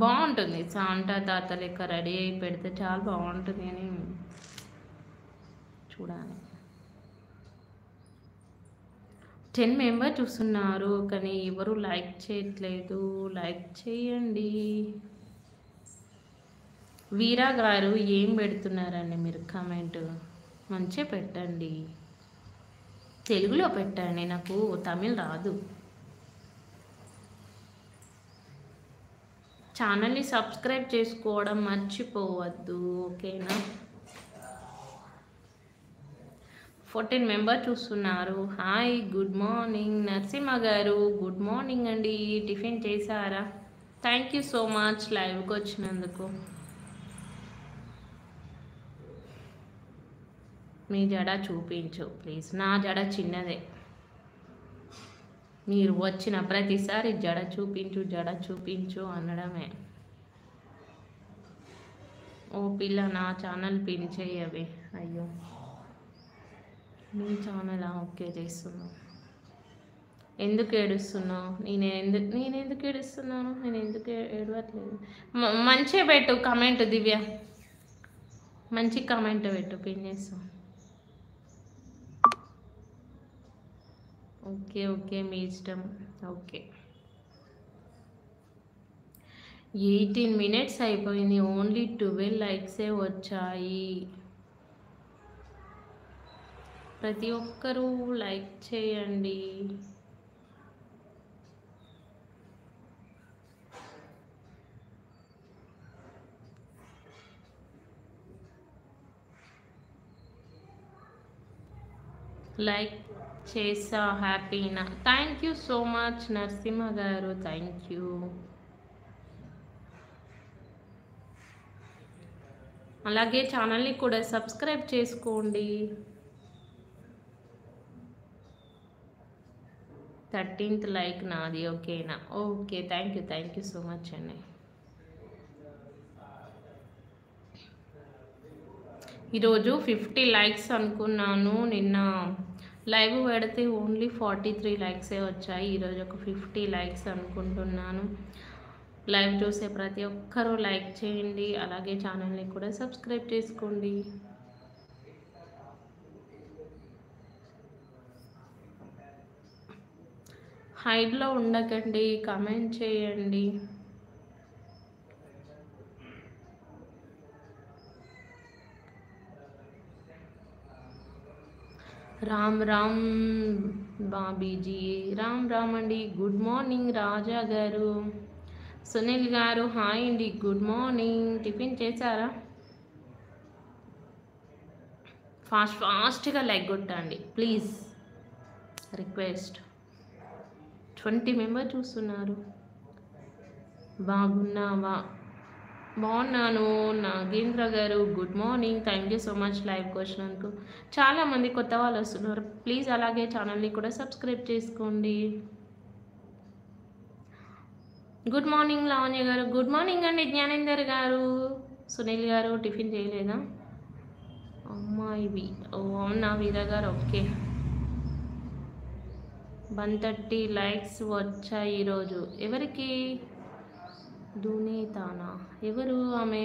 బాగుంటుంది. సాంటా తాత లెక్క రెడీ అయి పెడితే చాలా బాగుంటుంది అని చూడాలి. 10 మెంబర్ చూస్తున్నారు కానీ ఎవరు లైక్ చేయట్లేదు. లైక్ చేయండి. వీరా గారు ఏం పెడుతున్నారండి మీరు కామెంట్? మంచిగా పెట్టండి, తెలుగులో పెట్టండి, నాకు తమిళ్ రాదు. ఛానల్ని సబ్స్క్రైబ్ చేసుకోవడం మర్చిపోవద్దు, ఓకేనా? 14 మెంబర్ చూస్తున్నారు. హాయ్, గుడ్ మార్నింగ్ నరసింహ గారు. గుడ్ మార్నింగ్ అండి. టిఫిన్ చేశారా? థ్యాంక్ యూ సో మచ్ లైవ్కి వచ్చినందుకు. మీ జడ చూపించు ప్లీజ్. నా జడ చిన్నదే. మీరు వచ్చిన ప్రతిసారి జడ చూపించు జడ చూపించు అనడమే. ఓ పిల్ల, నా ఛానల్ పిన్ చేయవే. అయ్యో, మీ ఛానలా? ఓకే, చేస్తున్నావు. ఎందుకు ఏడుస్తున్నావు? నేను ఎందుకు ఏడుస్తున్నాను? నేను ఎందుకు ఏడవట్లేదు. మంచిగా పెట్టు కమెంట్ దివ్య, మంచి కమెంట్ పెట్టు, పిన్ చేస్తాను. ఓకే ఓకే, మీ ఇష్టం. ఓకే, 18 మినిట్స్ అయిపోయింది. ఓన్లీ 12 లైక్సే వచ్చాయి. ప్రతి ఒక్కరూ లైక్ చేయండి. లైక్ చేసా, హ్యాపీనా? Thank you so much Narasimha గారు, థ్యాంక్ యూ. అలాగే ఛానల్ని కూడా సబ్స్క్రైబ్ చేసుకోండి. 13th లైక్ నాది, ఓకేనా? Okay, thank you so much అండి. ఈరోజు 50 లైక్స్ అనుకున్నాను. నిన్న లైవ్ పెడితే ఓన్లీ 43 లైక్సే వచ్చాయి. ఈరోజు ఒక 50 లైక్స్ అనుకుంటున్నాను. లైవ్ చూసే ప్రతి ఒక్కరూ లైక్ చేయండి. అలాగే ఛానల్ని కూడా సబ్స్క్రైబ్ చేసుకోండి. హైడ్లో ఉండకండి, కామెంట్ చేయండి. రామ్ రామ్ బాబీజీ, రామ్ రామ్ అండి. గుడ్ మార్నింగ్ రాజా గారు. సునీల్ గారు హాయ్ అండి, గుడ్ మార్నింగ్. టిఫిన్ చేశారా? ఫాస్ట్గా లైక్ కొట్టండి ప్లీజ్, రిక్వెస్ట్. 20 మెంబర్ చూస్తున్నారు. బాగున్నావా? బాగున్నాను నాగేంద్ర గారు. Good morning, thank you so much లైవ్కి వచ్చినందుకు. చాలామంది కొత్త వాళ్ళు వస్తున్నారు. ప్లీజ్ అలాగే ఛానల్ని కూడా సబ్స్క్రైబ్ చేసుకోండి. గుడ్ మార్నింగ్ లావణ్య గారు. గుడ్ మార్నింగ్ అండి జ్ఞానేందర్ గారు. సునీల్ గారు టిఫిన్ చేయలేదా? అమ్మాయివి. ఓ అవునా వీరా గారు, ఓకే. 130 లైక్స్ వచ్చాయి ఈరోజు. ఎవరికి? దునీతానా? ఎవరు ఆమె?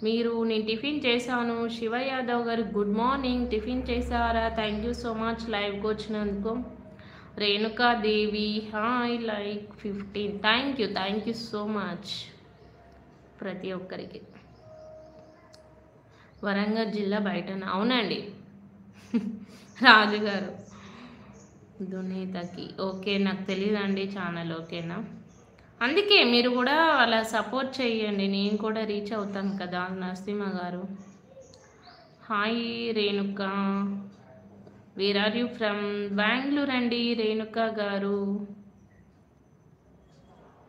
మీరు? నేను టిఫిన్ చేశాను. శివ యాదవ్ గారు గుడ్ మార్నింగ్. టిఫిన్ చేశారా? థ్యాంక్ యూ సో మచ్ లైవ్కి వచ్చినందుకు. Renuka Devi hi, like 15. Thank you so much ప్రతి ఒక్కరికి. వరంగల్ జిల్లా బయటన? అవునండి రాజు గారు. దునీతకి ఓకే, నాకు తెలియదండి ఛానల్, ఓకేనా? అందుకే మీరు కూడా అలా సపోర్ట్ చేయండి, నేను కూడా రీచ్ అవుతాను కదా. Narasimha garu hi. Renuka, where are you from? Bengaluru అండి రేణుక గారు.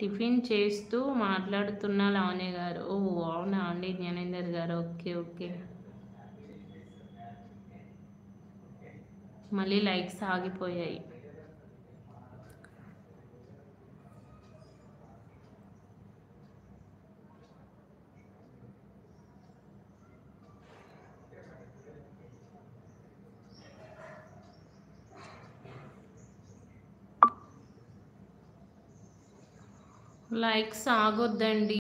టిఫిన్ చేస్తూ మాట్లాడుతున్నా లావణ్య గారు. ఓ అవునా అండి జ్ఞానేందర్ గారు, ఓకే ఓకే. మళ్ళీ లైక్స్ ఆగిపోయాయి. లైక్స్ ఆగొద్దండి.